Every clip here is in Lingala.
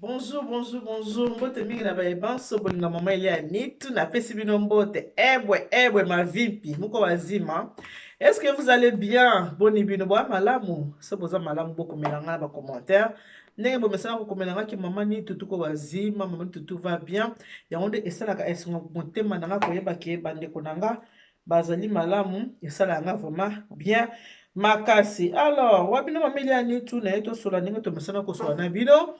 Bonjour, bonjour, bonjour. Mbote mingi na bayebanso bolinga mama ili ya nitu na pesi bino mbote. Ebwe mavipi. Muko wazima. Est-ce que vous allez bien? Boni bino bwa malamu. Se boza malamu boko melanga ba commentaire. Ndenge bo mesana ko komelanga ki mama nitu tuko wazima, mama nitu tout va bien. Yango nde esalaka esengo motema nanga koyeba ke bandeko nanga bazali malamu, esalanga vraiment bien. Makasi. Alors, wabino mama ili ya nitu na yeto sola ndenge to mesana ko sola na bino.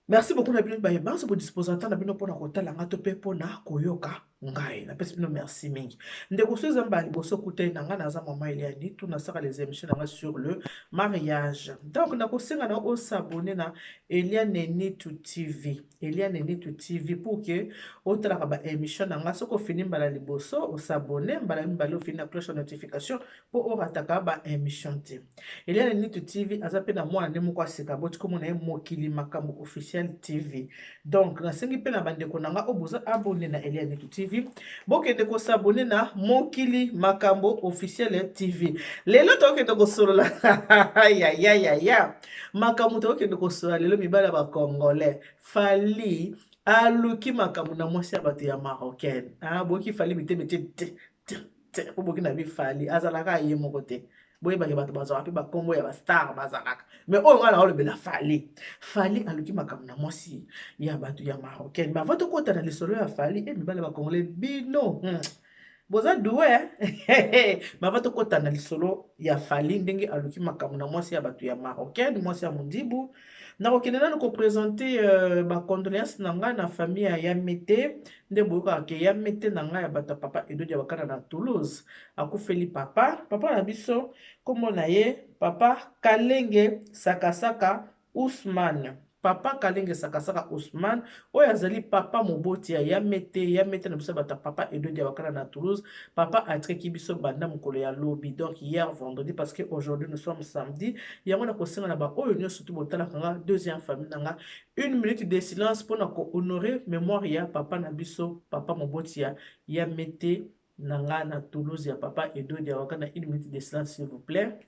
Merci beaucoup na bino bayeba so bodisposa ata na bino mpona kotala nga to mpe mpona koyoka ngai napesi bino merci mingi ndeko so eza mbala liboso kutai na ngai naza mama eliani tu nasaka les émissions na ngai sur le mariage donc nakosenga na osabone na Eliane Nitu TV Eliane Nitu TV pour que otalaka baémission na ngai soki ofini mbala liboso osabone mbala mibale ofini na cloche ya notification mpo orataka baémission te Eliane Nitu TV aza mpe na mwana nde moko aseka boti komona ye mokili makambo officiel TV donc nasengi mpe na bandeko na nga oyo boza abone na Eliane Nitu TV bokende kosabone na mokili makambo officiel TV lelo tokende kosolola ya makambo tokende kosolola lelo mibala ya bakongolais Fally aluki makambo na mwasi ya bato ya marocaine boki Fally miteme te po boki na bi Fally azalaka ye moko te boyebaki bato bazwaka mpe bakombo ya bastar bazalaka mais oyo ngai na olobela Fally aluki makambo na mwasi ya bato ya marocaine bava tokota na lisolo ya Fally mibale bakongole bino boza doué bava tokota na lisolo ya Fally ndenge aluki makambo na mwasi ya bato ya marocaine mwasi ya mondibu nakokende nanu kopresente bacondoléance na ngai na famille ya Yamete nde boyokaka ke Yamete na ngai ya bato ya papa Edodi ya bakana na Toulouse akufeli papa na biso kombo na ye papa Kalenge Sakasaka Ousmane papa Kalenge Sakasaka Ousmane oyo azali papa moboti ya Yamete na biso bato ya papa Edodi ya bakana na Toulouse papa atreki biso banda mokolo ya lobi donc hier vendredi parce que aujourd'hui nous sommes samedi yango na kosenga na ba oyo nyonso tu botalaka nga deuxième famille nanga une minute de silence mpona kohonorer mémoire ya papa na biso papa moboti ya Yamete nanga na Toulouse ya papa Edodi ya bakana une minute de silence s'il vous plaît.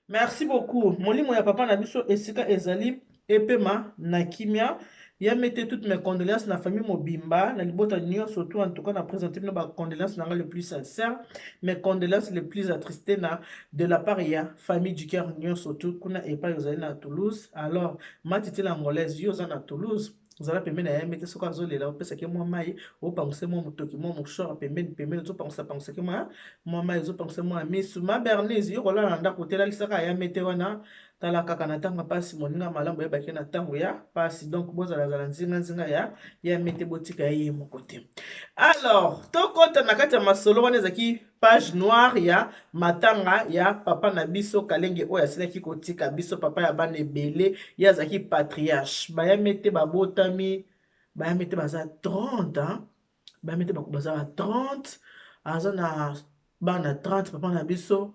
Merci beaucoup. Molimo ya papa na biso esika ezali epema na kimia. Yamete toutes mes condoléances na famille mobimba na libota nyonso surtout en tout cas na présenter nos condoléances na le plus sincère mes condoléances les plus attristées na de la part ya famille du cœur nyonso surtout kuna epa ezali na Toulouse alors matiti la ngolaise yo za na Toulouse zala pembeni ya Yamete soki azolela opesaki mwa mai opanguse mwa motoki mwa moshore pembeni ozopangusaki mwa mai ozopanguse mwa misu ma bernise yo kolala na ndako telalisaka ya Yamete wana tala kaka na ntango pasi moninga malamu yebaki na ntango ya pasi donc bozalazala nzinga ya Yamete botika ye moko te alors tokota na kati ya masolo wana ezalaki page noire ya matanga ya papa na biso Kalenge oyo asilaki kotika biso papa ya bana ebele ye azalaki patriarche Bayamete babotami Bayamete baza 30 Bayamete baza 30 aza na bana 30 papa na biso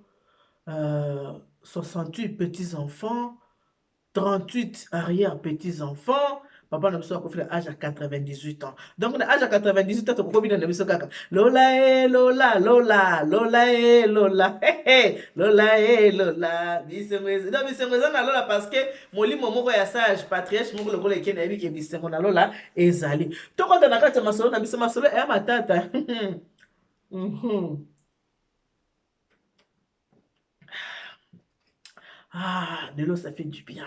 68 petits-enfants, 38 arrière-petits-enfants. Papa n'a pas fait l'âge à 98 ans. Donc, l'âge à 98 ans, tu peux bien le kaka. Lola, Lola, Lola, Lola, Lola, Lola, Lola. Non, mais c'est raison, Lola, parce que mon lit, mon ya sage, patriarche, mon le qui est qui est on a Lola, et Zali. Tout quand on a quand ma solo, on a mis ma solo, et ma tata. Ah, lelo ça fait du bien.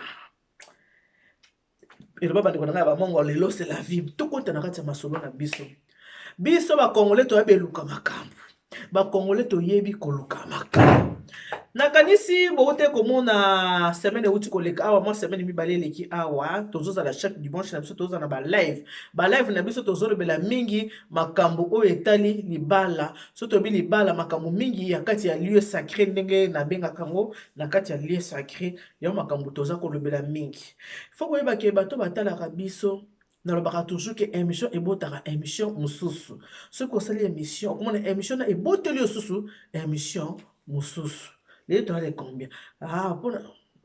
Et le papa de Konanga va mongo lelo c'est la vie. Tout compte na kati ya masolo na biso. Biso ba Congolais to yabeluka makambo. Ba Congolais to yebi koluka makambo. Nakanisi bote komona semaine uti koleka awa moi semaine mibale leki awa tozoza la chaque dimanche na biso tozoza na ba live na biso tozolobela mingi makambo oyo etali libala so tobi libala makambo mingi ya kati ya lieu sacré ndenge na benga kango na kati ya lieu sacré ya makambo toza kolobela mingi faut koyeba ke bato batalaka biso nalobaka toujours que émission ebotaka émission mosusu soki osali émission okomona émission na eboteli osusu émission mosusu les étoiles combien ah pour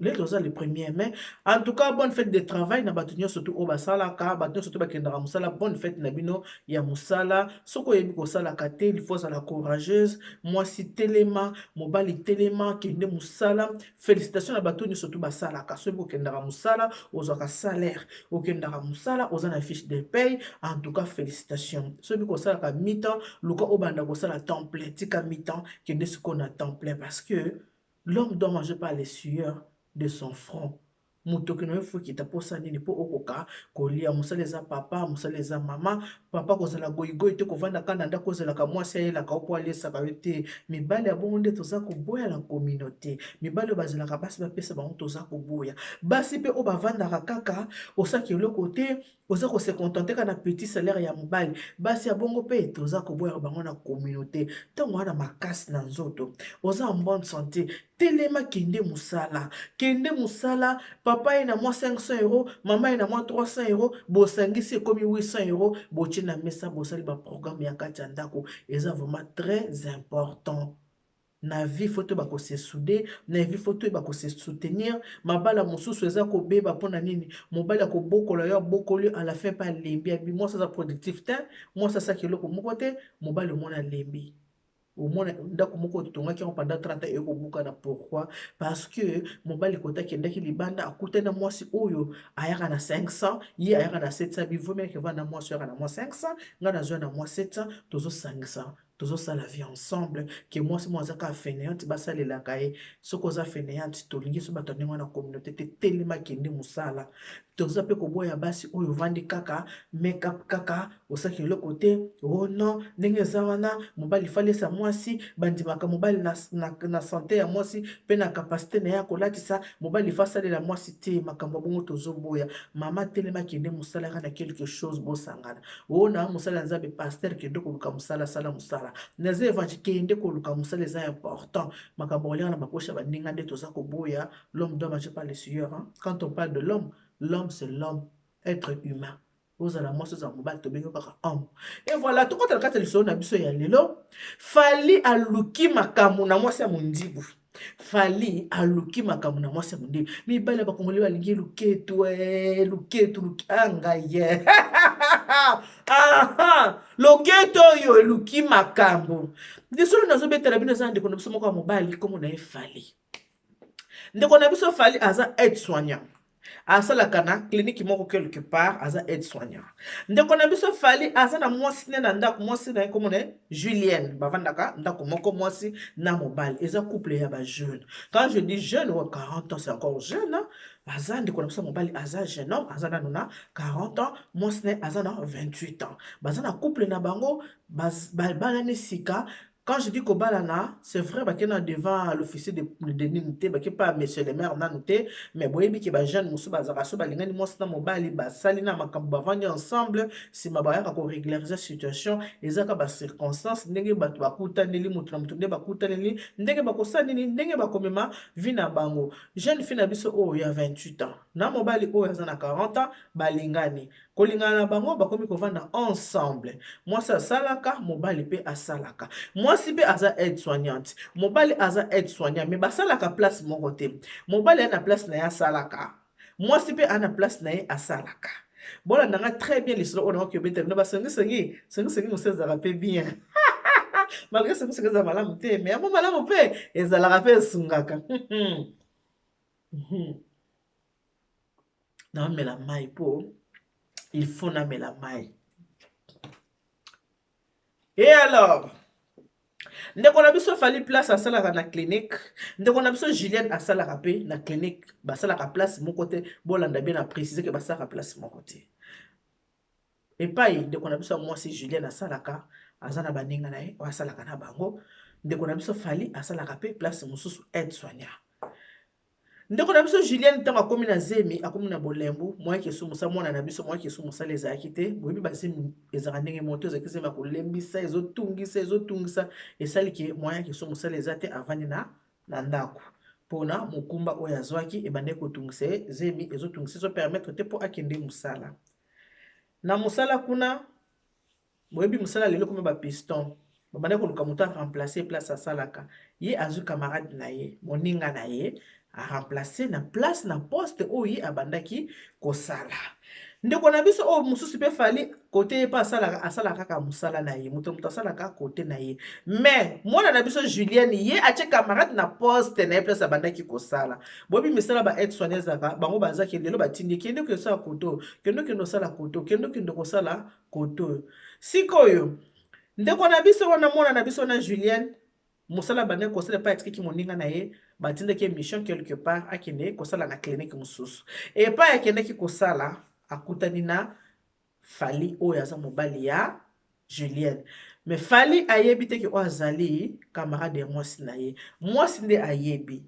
les deux le premier mai. En tout cas, bonne fête de travail. Na batunyo surtout au basala ka, batunyo surtout bakendara musala. Bonne fête nabino ya musala. Soko yebi ko sala kate, il faut la courageuse. Moi si telema, mobali telema, kende musala. Félicitations na batunyo surtout basala ka. Soko kendara musala, ozaka salaire. Okendara musala, ozana fiche de paye. En tout cas, félicitations. Soko ko sala ka mi-temps, luka obanda ko sala temps plein, tika mi-temps, kende ce qu'on a temps plein parce que l'homme doit manger par les sueurs de son front. Mutoki no faut ki taposa nini po okoka kolia musala eza papa musala eza mama papa kozala goigoy te kovanda kana nda kozala ka mwasi ayela ka opo alesa ka yote mibali ya bongo nde toza koboya la communauté mibali bazala ka basi bapesa bango toza koboya basi pe o bavandaka kaka osaki eloko te oza ko se contenter kana petit salaire ya mobali basi ya bongo pe toza koboya bango na communauté ntango wana makasi na nzoto oza en bonne santé telema kende musala papa est na moi 500 €, maman est na moi 300 €, bosangisi comme 800 €, boche na mesa bosali ba programme ya kati ndako, eza vraiment très important. Na vie photo bako se souder, na vie photo bako se soutenir, mabala mosusu eza ko beba pona nini, mobala ko bokola yo bokoli à la fin pas lembi, abi moi ça productif te, moi ça kiloko moko te, mobala mona lembi. Au moins ndako moko tongaki pendant 30 ans ekobuka na pourquoi parce que mobali kota kendaki libanda akutana mwasi oyo ayaka na 500 ye ayaka na 700 bivomela ke vana mwasi ayaka na moi 500 nga na zo na moi 700 tozo 500 tozo sala vie ensemble que mwasi mo azaka fainéante basalelaka ye soko oza fainéante tolingi so bato ndenge na communauté te telema kende musala toza pe koboya basi oyo vandi kaka make up kaka osaki eloko te oh non ndenge eza wana mobali falesa mwasi bandimaka mobali na santé ya mwasi pe na capacité na ya kolatisa mobali fasalela mwasi te makambo bongo tozoboya mama telema kende musala kana quelque chose bosangana oh na musala nzabe pasteur kende koluka musala sala musala naze évangile kende koluka musala eza important makambo olia na maposha bandinga nde toza koboya l'homme doit manger par les sueurs hein? Quand on parle de l'homme c'est l'homme être humain ozala mwasi ozala mobali tobengi kaka homme et voilà tokota na kati ya lisolo na biso ya lelo fali aluki makambo na mwasi ya mondibu fali aluki makambo na mwasi ya mondibu mibali bakongoli balingi luketu lukanga ye loketo oyo eluki makambo lisolo nazobetela bino eza ndeko na biso moko ya mobali komo na ye fali ndeko na biso fali aza aide soignant asalaka na clinique moko quelque part aza aide soignant ndeko na biso fali aza na mwasi ne na ndako mwasi na ye komo na Julienne bavandaka ndako moko mwasi na mobali eza couple ya ba jeune quand je dis jeune ouais, 40 ans c'est encore jeune hein? Aza ndeko na biso mobali aza jeune homme aza nanu na 40 ans mwasi ne aza na 28 ans baza na couple na bango balani sika. Quand je dis Kobalana, c'est vrai qu'il y a devant l'officier de l'unité, qui pas monsieur le maire noté, mais boyebi qui ba jeune musu bazaraso balingani mwasi na mobali basali na makambo bavandi ensemble, si mabaya ko régulariser situation, ezaka ba circonstances ndenge batu bakutaneli mutu na mutu nde bakutaneli ndenge bakosaneli ndenge bakomema vina bango. Jeune fille na biso o ya 28 ans, na mobali o ya na 40 ans balingani. Kolingana bango bakomi kovanda ensemble. Moi ça salaka, mobali pe asalaka. Moi si pe aza aide soignante. Mobali aza aide soignant mais basalaka place moko te. Mobali ana place na ya salaka. Moi si pe ana place na ya asalaka. Bon nanga très bien les solo on a que bete no basengi museza rapé bien. Malgré ce que c'est za malamu te mais amo malamu pe ezala rapé sungaka. Non mais la mai po il faut nommer la maille. Et alors, ndeko na biso fali place à salaka na clinique, ndeko na biso Julienne à salaka pe na clinique, ba salaka place mon côté, bolanda bien à préciser que ba salaka place mon côté. Et pas ndeko na biso moi c'est Julienne à salaka, azana baninga na e, wa salaka na bango, ndeko na biso fali à salaka pe place mususu aide soignant. Ndeko na biso Julienne ntango akomi na zemi akomi na bolembu moi ke sumusa mwana na biso moi ke sumusa les akite boyebi bazemi ezaka ndenge moto ezaki zema kolembisa ezotungisa esali ke moi ke sumusa les ate avani na ndako pona mukumba oyo azwaki ebande kotungisa zemi ezotungisa so permettre te po akende musala na musala kuna boyebi musala lelo comme ba piston babande koluka moto remplacer place asalaka ye azu camarade na ye moninga na ye a remplacer na place na poste oyi abandaki kosala. Ndeko na biso o mususu pe fali côté pa asala kaka musala na ye muto asala kaka côté na ye mais mwana na biso Julienne ye atie camarade na poste na ye place abandaki kosala bobi misala ba aide soignante zaka bango bazaki lelo batindi kende ko sala koto kende sala koto kende ko sala koto sikoyo ndeko na biso wana mwana na biso na Julienne musala bande kosala pa etiki moninga na ye batindaki mission quelque part akende kosala na clinique mususu et pa akendaki kosala akutani na Fali oyo aza mobali ya Julienne mais Fali ayebi te ki o azali camarade ya mwasi na ye mwasi nde ayebi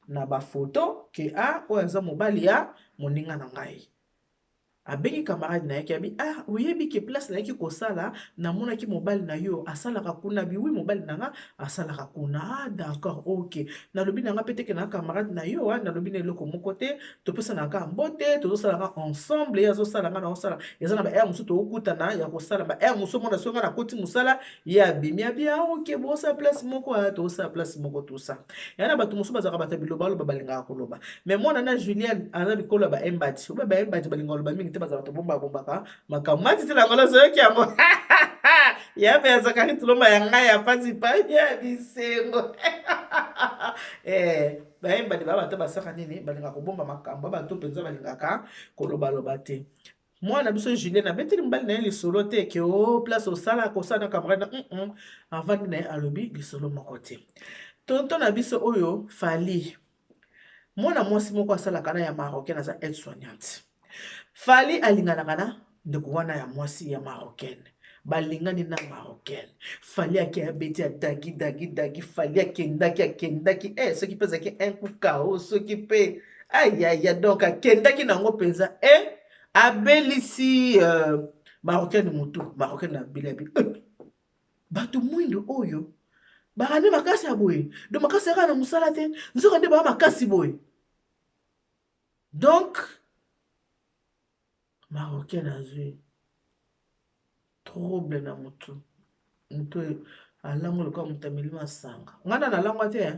na ba photo ke oyo aza mobali ya moninga na ngai abengi camarade na yaki abi oyebi ke place na yaki kosala namonaki mobali na yo asalaka kuna bi oui mobali na nga asalaka kuna d'accord ok nalobi na nga peteke na camarade na yo nalobi na eloko moko te topesanaka mbote tozosalaka ensemble ye azosalanga na osala eza na ba ere mosusu tookutana ya kosala ba ere mosusu mona songa na koti mosala ye abimi abi ok bosala place moko tosala place moko tosa ya na bato mosusu bazalaka bato biloba loba balingaka koloba mais mwana na Julienne aza bikolo ba embati obe ba embati balingaka loba mingi te bazala to bomba bombaka makamati te langolo zoyoki yango ya be azakari tulomba ya ngai ya pasi pa ya bisengo ba embati ba bato basaka nini balingaka kobomba makambo bato penza balingaka koloba loba te mwana biso Julienne abeteli mbali na ye lisolo te ke place osala kosala na camarade avant na ye alobi lisolo moko te tonton na biso oyo Fali mwana mwasi moko asalaka na ya marocaine aza aide soignante Fali alinganaka na ndeko wana ya mwasi ya marocaine balingani na marocaine Fali ake abeti ya dagi Fali akendaki soki mpe ezalaki un coup kao soki mpe ayaya donc akendaki nango mpenza abelisi marocaine motu marocaine na bilabi bato mwindo oyo bakande makasi ya boye do makasi yaka na mosala te nzoka nde baa makasi boye donc marocaine azwi trouble na motu alango lokola moto ameli masanga ngana nalangwa te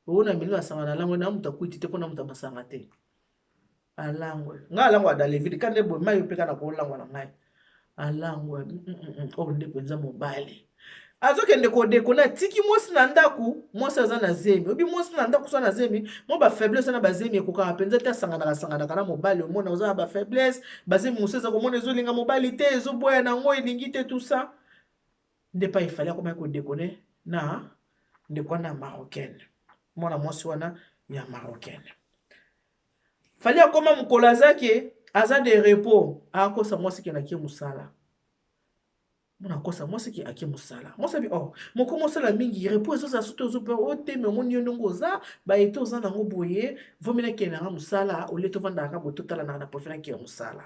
oyo na meli masanga nalangwe na moto akwiti te mpona moto masanga te alangwe nga alangwa dalevide kande boye mai opeka na kolangwa na ngai alangwe oyo nde mpenza mobali azokende kodekona tiki mwasi na ndaku mwasi aza na zemi obi mwasi na ndaku so na zemi mo ba faiblesse na bazemi ekokaka penza te asanganaka na mobali omona oza na ba faiblesse bazemi mosu eza komona ezolinga mobali te ezoboya nango elingi te tout ça nde pa ifali akoma kodekone na ndeko na marocaine mwana mwasi wana ya marocaine fali akoma mokolo azake aza de repos akosa mwasi kenaki mosala mona kosa mwasi ki ake mosala mwasi bi moko mosala mingi repos ezoza soto ozope oteme omoni yo ndongo oza baete oza nango boye vomina kenanga mosala olie tovandaka boye totalana na profina ke ya mosala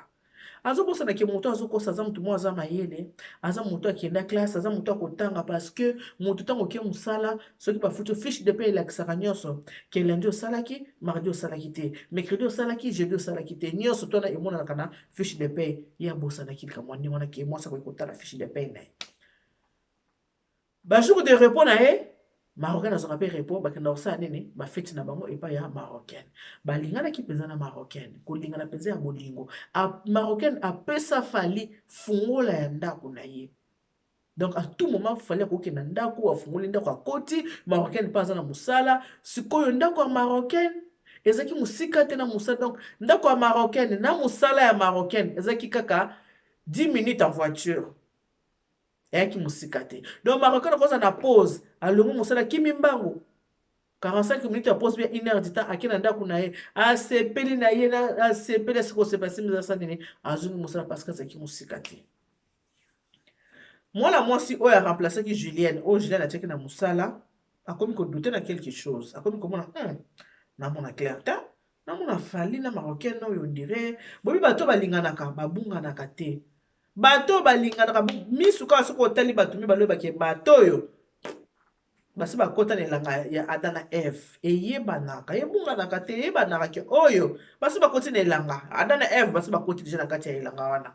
azobosana ke moto azokosa aza motu mo aza mayele aza moto akenda classe aza moto akotanga parce que moto ntango oke mosala soki bafuti fiche de paie elakisaka nyonso ke lundi osalaki mardi osalaki te mercredi osalaki jeudi osalaki te nyonso tona emonanaka na fiche de paie ye abosanaki likambo ndenge wana ke mwasi akoki kotala fiche de paie na ye bajour de repos na ye marocaine azwaka mpe repos bakenda kosala nini bafeti na bango epai ya marocaine balinganaki mpenza na marocaine kolingana mpenza ya bolingo marocaine apesa Fali fungola ya ndako na ye donc à tout moment Fali akokenda ndako afungoli ndako akoti marocaine mpe aza na mosala sikoyo ndako ya marocaine ezalaki mosika te na mosala donc ndako ya marocaine na mosala ya marocaine ezalaki kaka 10 minutes en voiture eyaki mosika te donc marocaine akoza na pause alongo mosala kimi mbango 45 minutes ya pause bien 1 heure du temps ake na ndako na ye asepeli na ye asepeli asikosepasi mizasa nini azongi mosala parce que azalaki mosika te mwana mwasi oyo aremplaçaki Julienne oyo Julienne atiaki na mosala akomi kodute na quelque chose akomi komona namona clair te namona Fali na marocaine oyo ondire bobi bato balinganaka babunganaka te bato balinganaka misuka soki otali bato mibale bake bato oyo basi bakota na elanga ya Adam na Eve eyebanaka ebunganaka te eyebanaka ke oyo basi bakoti na elanga Adam na Eve basi bakoti deja na kati ya elanga wana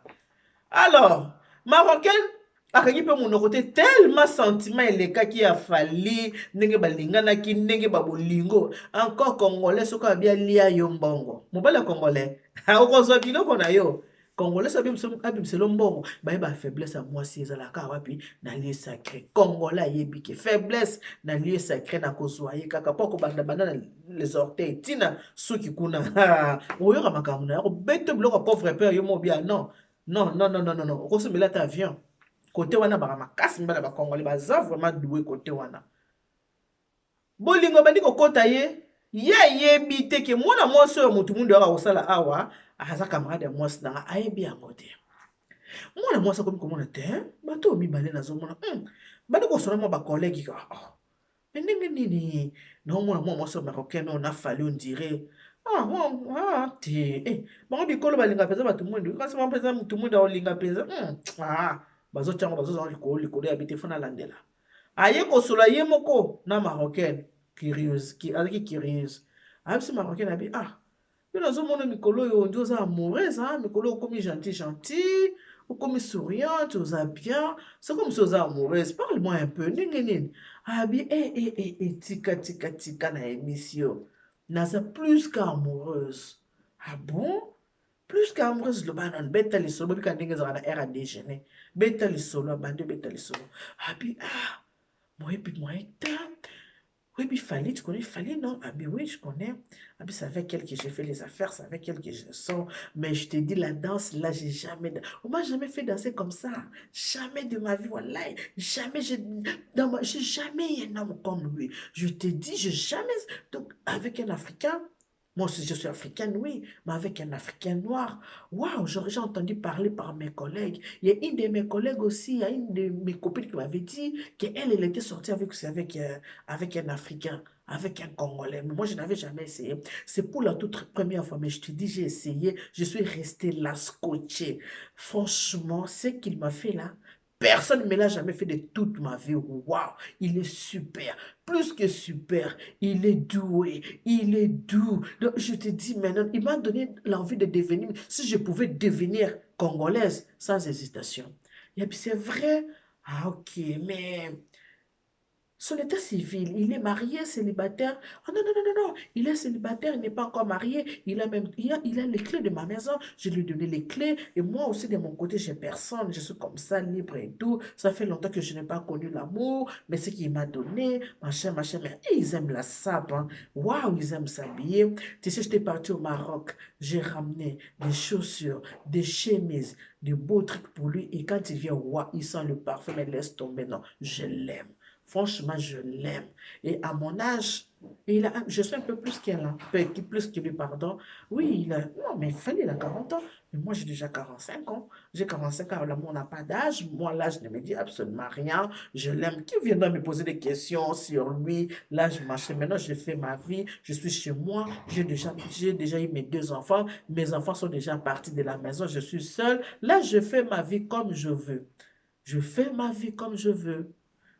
alors marocaine akangi mpe monoko te tellement sentiment elekaki ya fali ndenge balinganaki ndenge babolingo encore congolais soki abi alia yo mbongo mobali ya congolais okozwa biloko na yo congolais abimiselo mbongo bayeba faiblesse ya mwasi ezalaka wapi na lieu sacré congolais ayebi ke faiblesse na lieu sacré na kozwa ye kaka mpo kobandabanda na les orteils ntina suki kuna oyoka makambo na yako bete biloko ya pauvre pe yo mobia non non non non non non okosomela ta avion côté wana baka makasi mibala bakongole baza vraiment doué côté wana bolingo bandi kokota ye yebi te ke mwana mwasi oyo motu mundu aka kosala awa aza camarade ya mwasi nanga ayebi yango te mwana mwasi akomi komona te bato oyo mibale nazomona bandi kosona mwa bakolegi ka ndenge nini naomona mwa mwasi oyo marocain oyo nafali ondire te bango bikolo balinga mpenza bato mwindu kasi mwa mpenza motu mwindu aolinga mpenza bazotiango bazozanga likolo ya bite fona landela aye kosola ye moko na marocaine azaki curieuse ayebisi marocaine abi yo nazomona mikolo oyo ndi oza amoureuse mikolo oyo okomi gentil okomi souriante oza bien c'est comme si oza amoureuse parle moi un peu ndenge nini abi tika na émission naza plus qu'amoureuse bon plus qu'amoureuse loba non beta lisolo bika ndenge ezalaka na aire à déjeuner beta lisolo abandi beta lisolo abi moi oui, puis Fali, tu connais Fali, non? Ah, ben oui, je connais. Ah, ben c'est avec elle que j'ai fait les affaires, c'est avec elle que je sors. Mais je te dis, la danse, là, j'ai jamais... On m'a jamais fait danser comme ça. Jamais de ma vie, voilà. Jamais, j'ai jamais un homme comme lui. Je te dis, j'ai jamais... Donc, avec un Africain, moi aussi, je suis africaine, oui, mais avec un Africain noir. Waouh, j'ai entendu parler par mes collègues. Il y a une de mes collègues aussi, il y a une de mes copines qui m'avait dit qu'elle était sortie avec un Africain, avec un Congolais. Mais moi, je n'avais jamais essayé. C'est pour la toute première fois, mais je te dis, j'ai essayé. Je suis restée là, scotchée. Franchement, ce qu'il m'a fait là, personne ne me l'a jamais fait de toute ma vie. Waouh, il est super, plus que super. Il est doué, il est doux. Donc, je te dis maintenant, il m'a donné l'envie de devenir, si je pouvais devenir congolaise sans hésitation. Et puis c'est vrai, ok, mais son état civil, il est marié, célibataire. Non, non, non, non, non, il est célibataire, il n'est pas encore marié. Il a les clés de ma maison. Je lui ai donné les clés. Et moi aussi, de mon côté, j'ai personne. Je suis comme ça, libre et tout. Ça fait longtemps que je n'ai pas connu l'amour. Mais ce qu'il m'a donné, machin. Mais ils aiment la sape. Hein. Waouh, ils aiment s'habiller. Tu sais, j'étais partie au Maroc. J'ai ramené des chaussures, des chemises, de beaux trucs pour lui. Et quand il vient, waouh, il sent le parfum. Mais laisse tomber. Non, je l'aime. Franchement, je l'aime. Et à mon âge, je suis un peu plus qu'elle, hein, plus que lui, pardon. Oui, non, mais il a 40 ans. Mais moi, j'ai déjà 45 ans. J'ai 45 ans, l'amour n'a pas d'âge. Moi, l'âge ne me dit absolument rien. Je l'aime. Qui viendra me poser des questions sur lui? Là, je marche. Maintenant, je fais ma vie. Je suis chez moi. J'ai déjà eu mes 2 enfants. Mes enfants sont déjà partis de la maison. Je suis seule. Là, je fais ma vie comme je veux. Je fais ma vie comme je veux.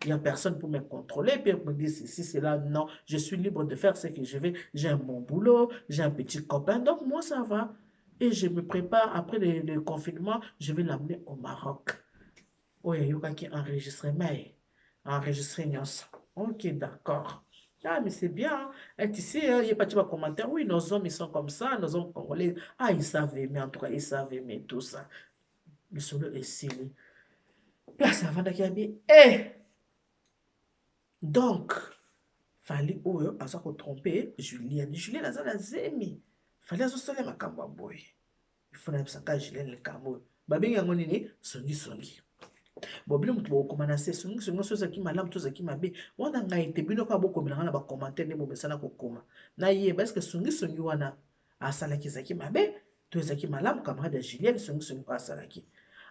Il n'y a personne pour me contrôler, puis me dire ceci, cela. Non, je suis libre de faire ce que je veux. J'ai un bon boulot, j'ai un petit copain, donc moi, ça va. Et je me prépare, après le confinement, je vais l'amener au Maroc. Oui, il y a qui enregistrer Nyos. Ok, d'accord. Ah, mais c'est bien. Et tu sais, il n'y a pas de commentaire. Oui, nos hommes, ils sont comme ça, nos hommes congolais. Ah, ils savent aimer, en tout cas, ils savent aimer tout ça. Le solo est silly. Place avant d'accueillir. Donc, fallait oyo aza ko tromper Julien aza na zemi. Fallait azosala makambo ya boye. Il faut na bisaka Julien le kambo. Babengi yango nini songi. Bon bino mutu bokoma na se songi so zaki malamu to zaki mabe. Wana ngai te bino ka bokomela na ba commentaire ne bomesana kokoma. Na ye parce que songi wana asala ki zaki mabe to zaki malamu camarade Julien songi ko asalaki.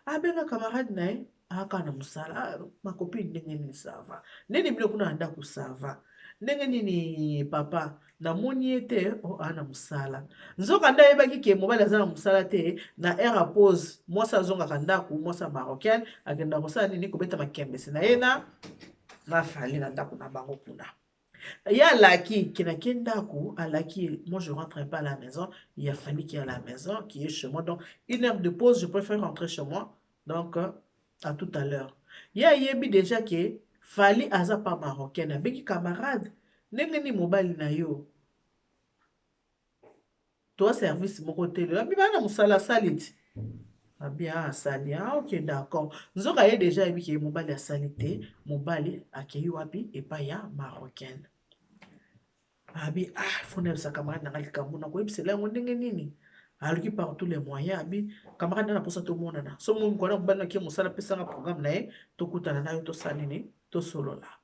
Abenga camarade nae aka na musala ma copine ndenge nini sava nini bino kuna ndako sava ndenge nini papa na moni ete ana musala nzoka nda yebaki ke mobali aza na musala te na era pause mwasa zonga ndako mwasa marocaine agenda musala nini kobeta makembesi na ye na fali na ndako na bango kuna ya laki kinaki ndako alaki moi je rentre pas à la maison il a fallu qu'il y a la maison qui est chez moi donc 1 heure de pause je préfère rentrer chez moi donc à tout à l'heure. Ya yebi déjà que Fally aza pas marocaine abengi camarade ndenge ni mobali na yo toi service moko tele abi bana musala saliti bien asali ok d'accord nzoka ye déjà yebi ke mobali asali te mobali akei wapi epai ya marocaine abi fona yebisa camarade nanga likambo na koyebisela yango ndenge nini aluki par tous les moyens abi camarade na posa tomonana so mokwana mobali naki mosala apesanga programme na ye tokutana na yo tosala nini tosolola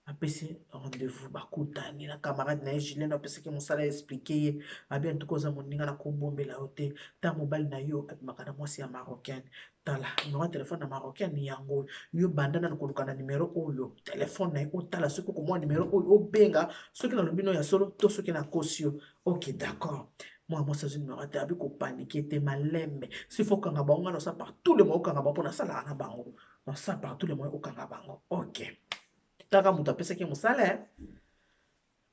apesi rendez-vous bakutani na camarade na ye Julien apesaki mosala explike ye abi antuka oza moninga na kobombela yo te ta mobali na yo abimaka na mwasi ya marocaine tala numero ya telefone na marocaine yango yo banda na koluka na numero oyo telefone na ye otala soki okomwa numero oyo obenga soki nalobi no ya solo to soki na kosi yo ok d'accord moi mwasi azwi numero te abi kopanike te malembe si fo okanga bango nga nosa partout le moyen okanga bango mpo nasalaka na bango nosa partout le moyen okanga bango ok taka moto apesaki mosala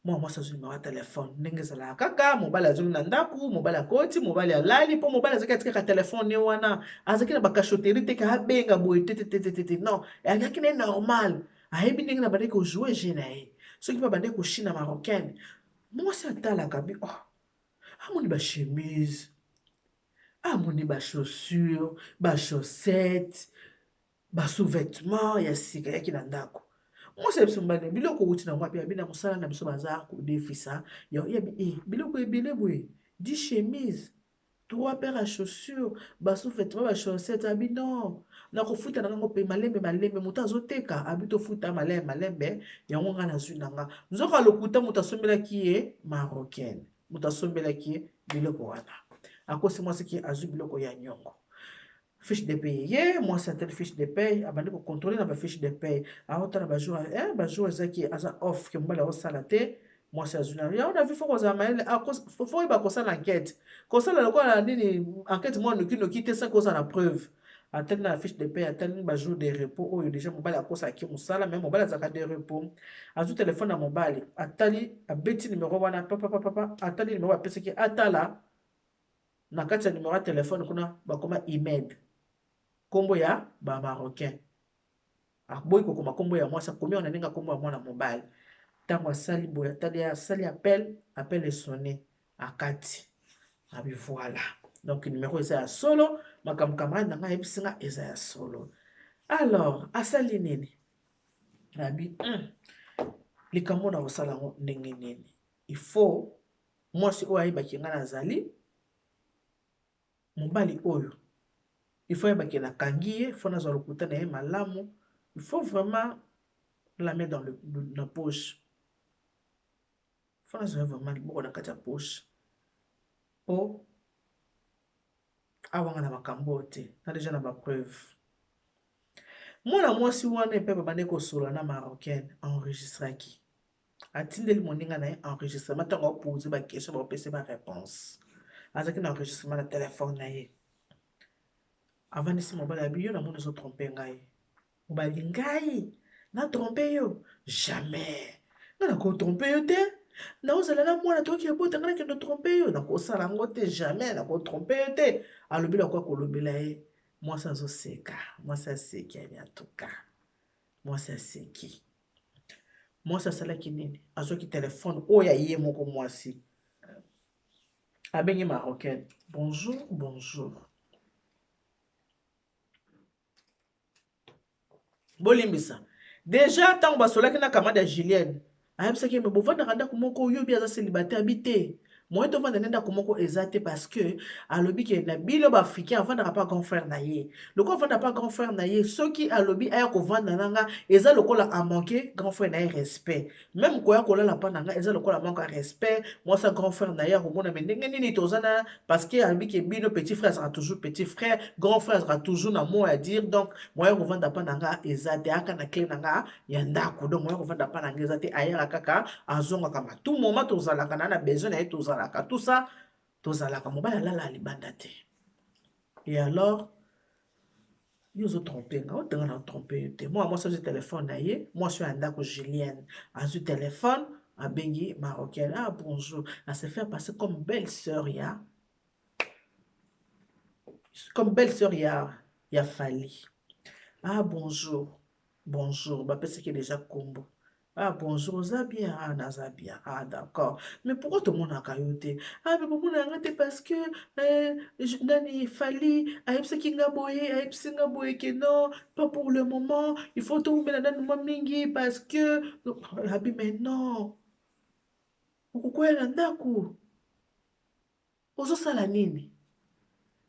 mwa mwasi azwi numero ya telefone ndenge ezalaka kaka mobali azongi na ndako mobali akoti mobali alali mpo mobali azaki atikaka telefone ye wana azalaki na bakashoteri te ka abenga boye tetetetetete non ayaki na ye normal ayebi ndenge na bandeki kojoue je na ye soki mpe bandeki kochine marocaine mwasi atalaka bi amoni bachemise amoni bachaussure bachaussette basous-vêtement ya sika yaki na ndako mwasi ya biso mobali biloko outi na mwa mpe abi na mosala na biso baza kodefisa yabi biloko ebele boye 10 chemise 3 paire ya chaussure basous-vêtement bachaussette abi non nakofuta na ngango mpe malembe moto azoteka abi tofuta malembe yango nga nazwi na nga nzoka lokuta moto asombelaki ye marocaine moto asombelaki ye biloko wana akosi mwasi ki azwi biloko ya nyongo fiche de paye ye mwasi atali fiche de paye abandi kocontrole na bafiche de paye aotala bajour ezaki aza off ke mobali aosala te mwasi azwi na yango na vi fo kozala mayele fo yeba kosala enquête kosala lokola nini enquête mwa nokinoki te sa kozala na preuve atali na fiche de paye atali bajour de repos oyo déjà mobali akosaki mosala me mobali azalaka de repos azwi telefone na mobali atali abeti numero wana papapapa atali numero apesaki atala na kati ya numero ya telefone kuna bakoma imed kombo ya bamarocain aboyi kokoma kombo ya mwasi akomi wana ndenge kombo ya mwana mobali ntango asali boye atali asali appel esone akati abi voilà donc numero eza ya solo makambo camarade na ngai ayebisi nga eza ya solo alors asali nini abi likambo na kosala yango ndenge nini il faut mwasi oyo ayebaki nga nazali mobali oyo il faut yebaki nakangi ye fo nazwa lokuta na ye malamu il faut vraiment la mettre dans la poche faut nazwa vraiment liboko na kati ya poche po awanga na makambo te na deja na bapreuve mwana mwasi wana epe babandi kosola na marocaine enregistraki atindeli moninga na ye enregistrement ntango apose baquestion bapesi baréponse azalaki na enregistrement na telefone na ye avandisi mobali abi yo namoni ozotrompe ngai mobali ngai natrompe yo jamais nga nakotrompe yo te nakozala na mwana toki ebota nga nakende trompe yo nakosala yango te jamais nakotrompe yo te alobi lakwa kolobela ye mwasi azoseka mwasi aseki ani atuka mwasi aseki mwasi asalaki nini azwaki telefone oyo aye moko mwasi abengi marocaine bonjour bolimbisa déjà ntango basolaki na kamada ya Julienne ayebisaki me bovandaka ndako moko oyobi aza célibataire abi te moyen tovanda nde ndako moko eza te parce que alobi ke na bino baafricain avandaka pa grand frère na ye lokola avanda pa grand frère na ye soki alobi aya kovanda nanga eza lokola amanke grand frère na ye respect même koya kolala mpa na nga eza lokola manque ya respect mwasa grand frère na ye akomona me ndenge nini tozana parce que alobi ke bino petit frère azalaka toujours petit frère grand frère azalaka toujours na mot à dire donc moyen kovanda mpa na nga eza te aka na clé na nga ya ndako donc moyen kovanda mpa na nga eza te ayaka kaka azongaka ma tout moment tozalaka na besoin na ye tozalaka tout ça tozalaka mobali alala libanda te et alors yo ozotrompe nga otenga na otrompe yo te moi mwasi azwi telefone na ye mwasi oyo ya ndako Julienne azwi telefone abengi marocaine bonjour a se faire passer comme belle sœur ya Fally Ah, bonjour. Bonjour. Bah, parce qu'il est déjà combo. Ah, bonjour, Zabia. Ah, Nazabia. Ah, d'accord. Mais pourquoi tout le monde a cailloté? Ah, mais pourquoi on a arrêté parce que Nani Fali, Aïpsa Kingaboye, Aïpsa Kingaboye, que non, pas pour le moment. Il faut tout mettre dans le mingi parce que. Ah, mais non. Pourquoi il y a un daku? Ozo sala nini?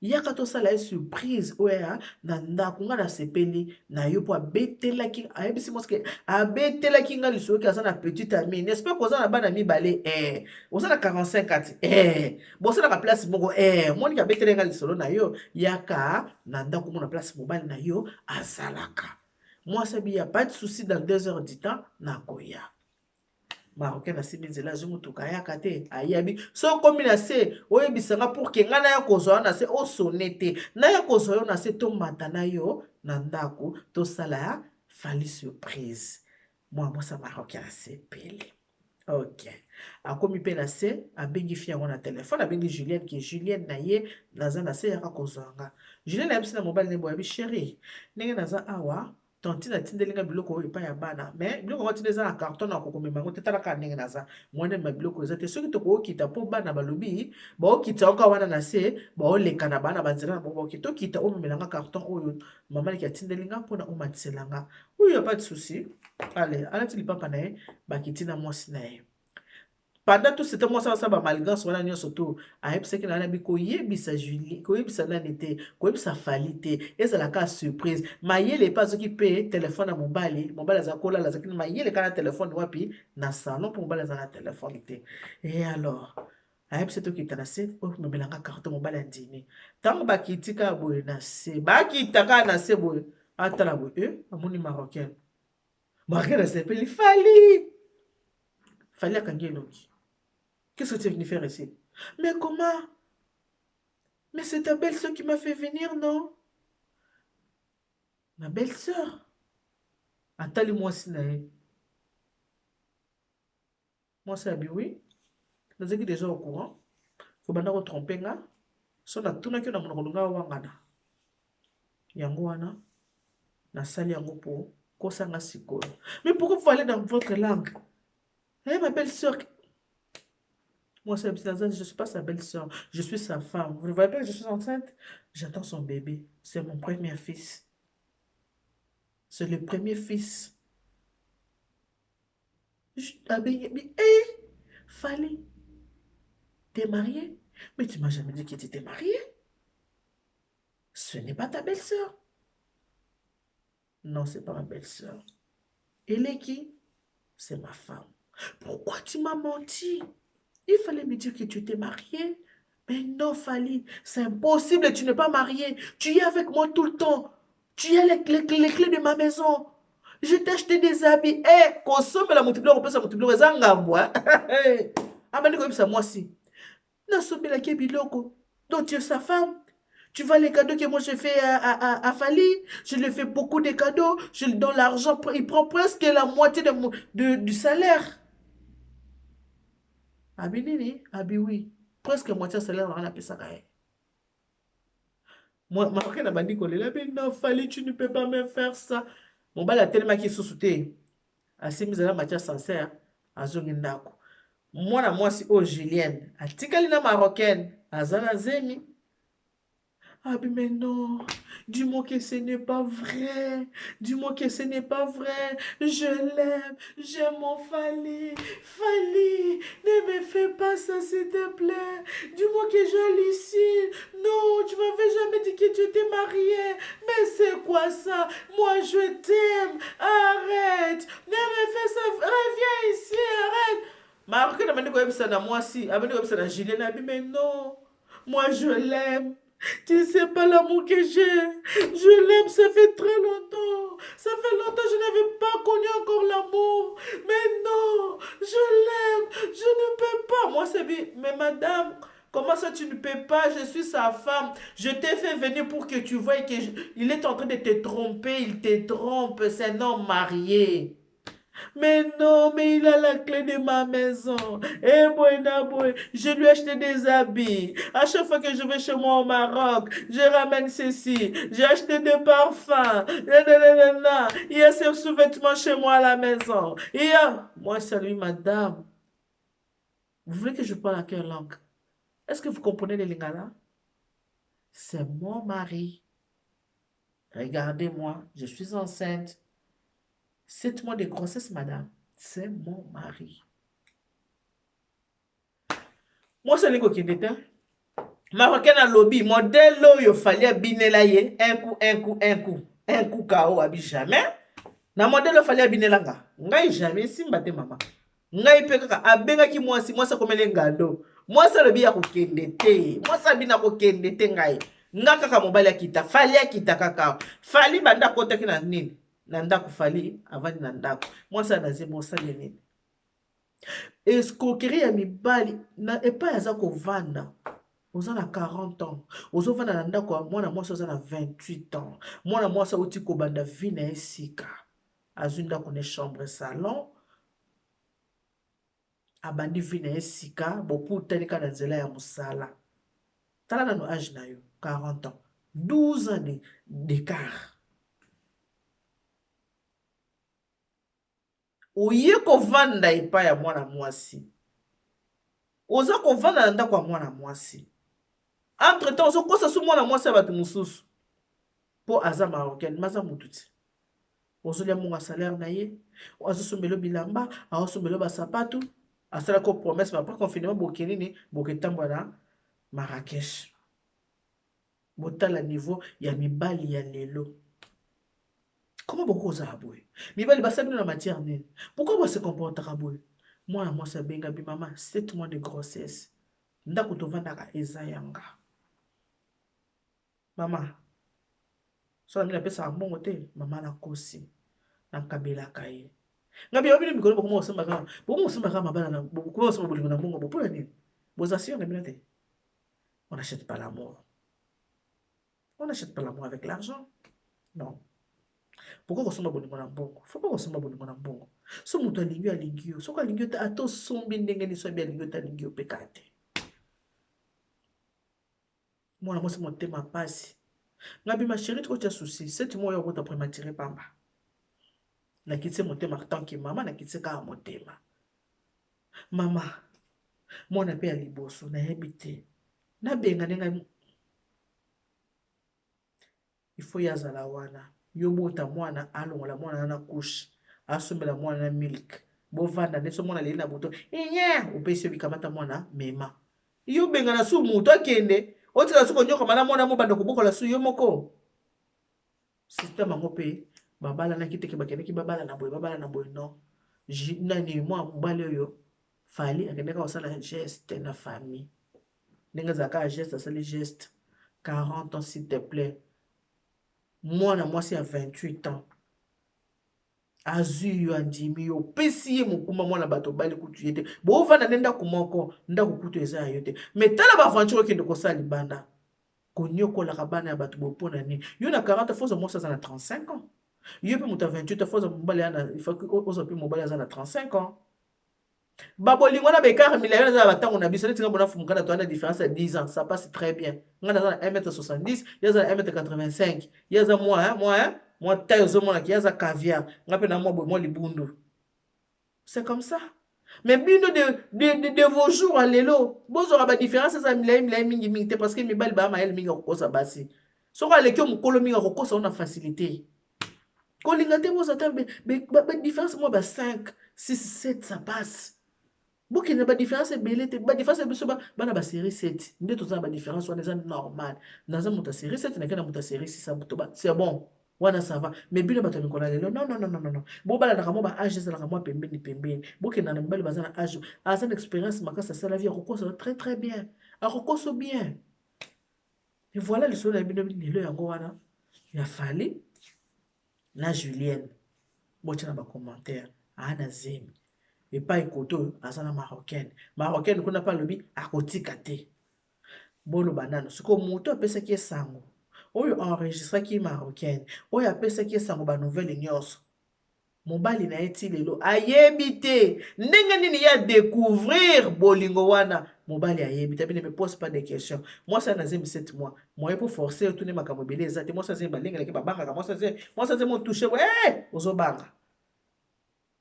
Yaka tosala ye surprise oya na ndako nga nasepeli na yo mpo abetelaki ayebisi moske abetelaki nga lisoki aza na petite ami nespa koza na bana mibale oza na 45 ati bosalaka place moko monika abeteli nga lisolo na yo yaka na ndako mona place mobali na yo azalaka mwasi abi ya pas de souci dans 2 heures du temps nakoya marocain asimbi nzela azwi motuka ayaka te ayabi so okomi na se oyebisanga pour ke ngai naya kozwa yo na se osone te naya kozwa yo na se tomata na yo na ndako tosala ya fali surprise mwa mwasa marocain asepeli ok akomi mpe na se abengi fi yango na telefone abengi julienne ke julienne na ye naza na se yaka kozwa nga julienne ayebisi na mobali ne boyabi sheri ndenge naza awa tonti natindeli nga biloko oyo epai ya bana me biloko yango tinda eza na carton na kokomema yango te talaka ndenge naza mwana biloko eza te soki tokokita mpo bana balobi baokita yango wana na se baoleka na bana banzela na bango baokita okita omemelanga carton oyo mama leki atindeli nga mpona omatisela nga oyo ya pas de souci ale alati lipapa na ye bakiti na mwasi na ye pendant tout ce temps mwasi asala bamalgrance wana nyonso to ayebisaki na nabi koyebisa Julie koyebisa nani te koyebisa Fali te ezalaka surprise mayele epe azoki mpe telefone ya mobali aza kolala azalaki mayele kaka na telefone wapi na salon mpo mobali aza na telefone te e alors ayebisi tokita na se omemelanga karton mobali andimi ntango bakiti kaka boye na se bakita kaka na se boye atala boye amoni marocaine asepeli Fali akangi elongi. Qu'est-ce que tu es venu faire ici? Mais comment? Mais c'est ta belle-sœur qui m'a fait venir, non? Ma belle-sœur? Attends, moi si nae. Moi c'est abi oui. Nous sommes déjà au courant. Faut maintenant tromper nga. So na tuna ki na monolonga wangana. Yango wana na sali yango po kosanga sikoyo. Mais pourquoi vous allez dans votre langue? Ma belle-sœur. Moi, je ne suis pas sa belle-sœur, je suis sa femme. Vous ne voyez pas que je suis enceinte? J'attends son bébé. C'est mon premier fils. C'est le premier fils. Fali, t'es mariée? Mais tu m'as jamais dit que tu étais mariée. Ce n'est pas ta belle-sœur. Non, c'est pas ma belle-sœur. Elle est qui? C'est ma femme. Pourquoi tu m'as menti? Il fallait me dire que tu étais mariée. Mais non, Fali, c'est impossible, tu n'es pas mariée. Tu es avec moi tout le temps. Tu as les clés de ma maison. Je t'ai acheté des habits. Consomme la multiplier, on peut se multiplier. Ah, mais ça moi aussi. Nasomme la kebiloko. Donc tu es sa femme. Tu vois les cadeaux que moi je fais à Fali. Je lui fais beaucoup de cadeaux. Je lui donne l'argent. Il prend presque la moitié du salaire. Abi nini? Abi oui. Presque moitié salaire on a payé ça. Moi, ma n'a pas dit qu'on est mais non, Fali, tu ne peux pas me faire ça. Mon bal a tellement qui sous-souté. Assez mis à la matière sincère. À Zongindako. Moi, c'est au Julienne. A Tikalina marocaine. À Zanazemi. Ah mais non, dis-moi que ce n'est pas vrai. Dis-moi que ce n'est pas vrai. Je l'aime. J'aime mon Fali. Fali, ne me fais pas ça s'il te plaît. Dis-moi que j'hallucine. Non, tu m'avais jamais dit que tu étais mariée. Mais c'est quoi ça? Moi je t'aime. Arrête. Ne me fais ça. Reviens ici, arrête. Marocain n'a pas dit ça dans moi si. A dit ça dans Julien. Mais non, moi je l'aime. Tu sais pas l'amour que j'ai. Je l'aime, ça fait très longtemps. Ça fait longtemps que je n'avais pas connu encore l'amour. Mais non, je l'aime. Je ne peux pas. Moi, c'est bien. Mais madame, comment ça tu ne peux pas? Je suis sa femme. Je t'ai fait venir pour que tu voies qu'il est en train de te tromper. Il te trompe. C'est un homme marié. Mais non, mais il a la clé de ma maison. Eh boy, je lui ai acheté des habits. À chaque fois que je vais chez moi au Maroc, je ramène ceci. J'ai acheté des parfums. Nanana. Il y a ces sous-vêtements chez moi à la maison. Il y a... Moi, salut madame. Vous voulez que je parle à quelle langue? Est-ce que vous comprenez les lingala? C'est mon mari. Regardez-moi, je suis enceinte. 7 mois de grossesse, madame. C'est mon mari. Moi, c'est les coquines. Marocain à lobby, modèle il fallait binela ye, un coup KO abi jamais. Na modèle fallait binela nga. Ngai jamais simba te mama. Ngai pe kaka abenga ki mwasi komele ngando. Mwasi lobi ya kokende te. Mwasi bina kokende te ngai. Nga kaka mobali akita, fali akita kaka. Fali banda kota ki na nini? Na ndako fali avani na ndako. Mwasi anaze mosali nini? Escroquerie ya mibali na epa yaza kovanda. Oza na 40 ans. Ozo vanda na ndako ya mwana mwasi oza na 28 ans. Mwana mwasi auti kobanda vi na esika. Azwi ndako ne chambre salon. Abandi vi na esika. Bokutani ka na nzela ya mosala. Tala na no âge na yo. 40 ans. 12 ans d'écart. Oye kovanda epa ya mwana mwasi. Oza kovanda na ndako ya mwana mwasi. Entre temps, ozo kosa su mwana mwasi ya bato mosusu. Po aza marocaine, maza mututi. Ozo lia munga salaire na ye. Ozo sombelo bilamba, azo sombelo basapatu. Asala ko promesse ma pas confinement bokenini boketambo na Marrakech. Botala niveau ya mibali ya lelo. Comment beaucoup oza aboye? Mibali basabi na matière nini? Pourquoi ba se comporte aboye? Mwana mwasi abenga bi mama 7 mois de grossesse. Ndako tovandaka eza yanga. Mama, so la pesa mbongo te, mama na kosi. Na kabela kaye. Ngabi obili mikolo boko mo samba kama. Boko mo samba kama bana na boko mo samba bolingo na mbongo bo pour nini? Bosation ngabi te. On n'achète pas l'amour. On n'achète pas l'amour avec l'argent. Non. Pourquoi on samba bolingo na mbongo? Faut pas on samba bolingo na mbongo. So muto alingi yo. So ko alingi yo ta ato sombi ndenge ni so bi alingi yo ta alingi yo pekate. Mwana mwasi motema pasi. Ngabi ma chérie trop tia souci. 7 mois yo ko ta prématuré pamba. Na kitse motema tant que maman na kitse ka motema. Mama, mwana pe ya liboso na yebite. Na benga nenga il faut yazala wana. Yo bota mwana alongola mwana na couche. Asomela mwana na milk. Bo vanda neso mwana leli na buto. Inya, upesi bikamata mwana mema. Yo benga na su muto akende. Otila su konyoka mana mwana mo bando kubokola su yo moko. Système ngo pe babala na kiteke bakene ki babala na boy non. Nani moi mobali oyo fali akendeka osala geste na famille. Nenga zaka geste asali geste 40 ans s'il te plaît. Moi c'est à 28 ans. Azu yo andimi yo pesi ye mokuma mwana bato bali kutu yete. Bo vanda nenda kumoko nda kukutu eza yote. Mais tala ba aventure kende ko sali banda. Konyoko la kabana ya bato bopona ni. Yo na 40 fois moi ça na 35 ans. Yo pe muta 28 fois mobali ana il faut que ozo pe mobali ana 35 ans. Babolingo na bekar milliard za batango na biso tinga bona fumukana to ana différence à 10 ans, ça passe très bien. Ngana za 1m70, yaza 1m85. Yaza moi taille zo mona ki yaza caviar. Ngape na moi libundu. C'est comme ça. Mais bino de vos jours à lelo, bozo ba différence za milai mingi te parce que mibali ba ma el mingi kokosa basi. Soko alekyo mukolo mingi kokosa ona facilité. Kolinga te bozo ta ba différence moi ba 5, 6, 7 ça passe. Boki na ba différence belé te ba différence biso ba na ba série 7. Nde to za ba différence wana eza normal. Naza muta série 7 na kana muta série 6 buto ba. C'est bon. Wana ça va. Mais bino bato mikona lelo non. Bo bala na kamo ba âge za na kamo pembeni. Boki na mbali baza na âge. Asa expérience makasa ça la vie akokosa très très bien. Akokoso bien. Et voilà le soleil bino lelo yango wana. Ya fali na Julienne. Bocha na ba commentaire. Ana zemi. Et pas écoto azana marocaine. Marocaine qu'on n'a pas le bi akotika te. Bolo banano. Ce que moto apesa ki sango. Oyo enregistra ki marocaine. Oyo apesa ki sango ba nouvelle nyos. mobali na ye ti lelo ayebi te ndenge nini ya découvrir bolingo wana mobali ayebi te bino me pose pas de question mwasi ana zembi 7 mois moye po forcer otuni makambo ebele eza te mwasi azembi balengelaki babangaka mwasi azembi otouche ozobanga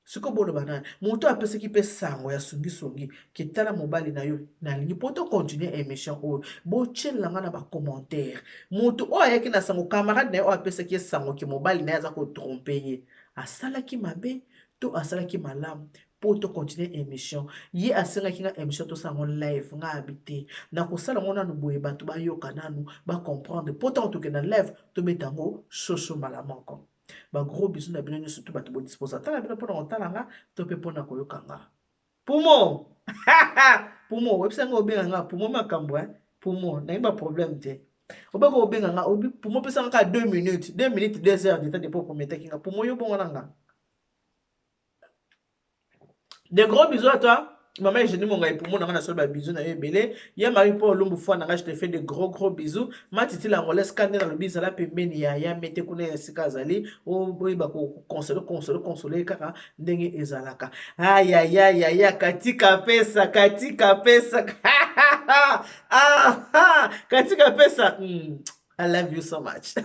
siko boloba nani moto apesaki mpe sango ya songisongi ketala mobali na yo nalingi mpo tocontinue émission oyo botyelela na bacommentaire moto oyo ayaki na sango camarade na ye oyo apesaki ye sango ke mobali na ye aza kotrompe ye asalaki mabe to asalaki malamu mpo tocontinue émission ye asengaki nga émission tosala ngo live nga abi te na kosala ngo nanu boye bato bayoka nanu bacomprendre mpo ntango tokenda live tobeta yango shosho mbala moko gros bisous na bino nyonso to bato bodisposa tala bino mpona kotala nga to mpe mpona koyoka nga pumo pumo webisa nga obenga nga pumo makambo pumo nayebi baproblème te obeka obenga nga pumo pesa nga 2 minutes 2 minutes 2 heures de temps depo kometaki nga pumo yo bongo na nga de gros bisous à toi maman et je dis mon gars pour moi on a seul bisous na yebele ya Marie Paul Lumbu fois na je te fais de gros bisous matiti la ngolès scanner dans le bis la pembeni ya mete kuna sika zali o boyba ko consoler kaka ndenge ezalaka aya katika pesa katika pesa I love you so much. Je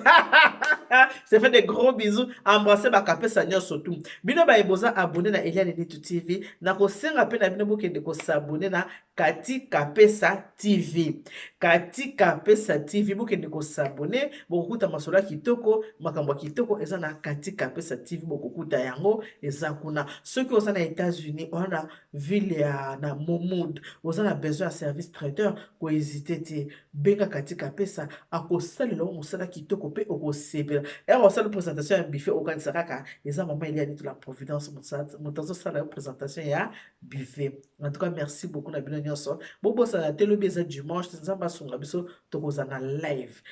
te fais des gros bisous. Embrassez ma kapesa surtout. Bino ba eboza abonné na Eliane Nitu TV. Na ko senga pe na bino boke de ko s'abonner na Kati Kapesa TV. Kati Kapesa TV boke de ko s'abonner. Bokuta masola kitoko, makambo kitoko eza na Kati Kapesa TV bokuta yango eza kuna. Ceux qui sont aux États-Unis, on a ville ya na Momoud, on a besoin de service traiteur ko hésiter te benga Kati Kapesa akos le long mosala kitoko pe okosebela era osala présentation ya buffet okanisa kaka eza mama Eliane Nitu la providence motanzo sala présentation ya buffet. En tout cas merci beaucoup na bino nyonso bobosa na telobi eza dimanche nzamba songa biso tokoza na live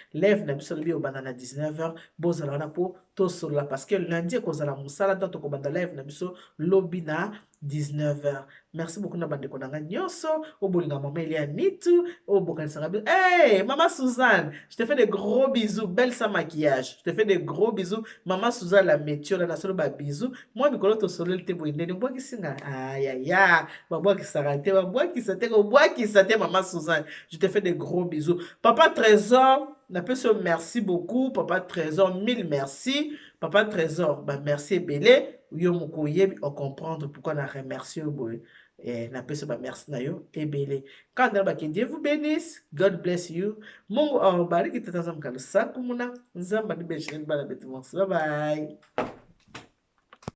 na biso lobi obanda na 19h bozala na po tosolola parce que lundi ekozala mosala ntango tokobanda live na biso lobi na 19h. Merci beaucoup na bandeko nanga nyonso obolinga mama Eliane Nitu obokanisanga biso maman Suzanne je te fais des gros bisous belle sans maquillage je te fais des gros bisous maman Suzanne la métier na solo ba bisous moi bikolo to solo te boyende mbwaki singa babwaki sarate babwaki sate maman Suzanne je te fais des gros bisous papa Trésor na peso merci beaucoup papa Trésor 1000 merci papa Trésor merci ebele yo moko yebi o comprendre pourquoi na remercier boy na peso merci na yo ebele quand na que Dieu vous bénisse, God bless you, Mungu awabariki tata za mkalo saku muna nzamba ni besheni bala betu. Bye bye.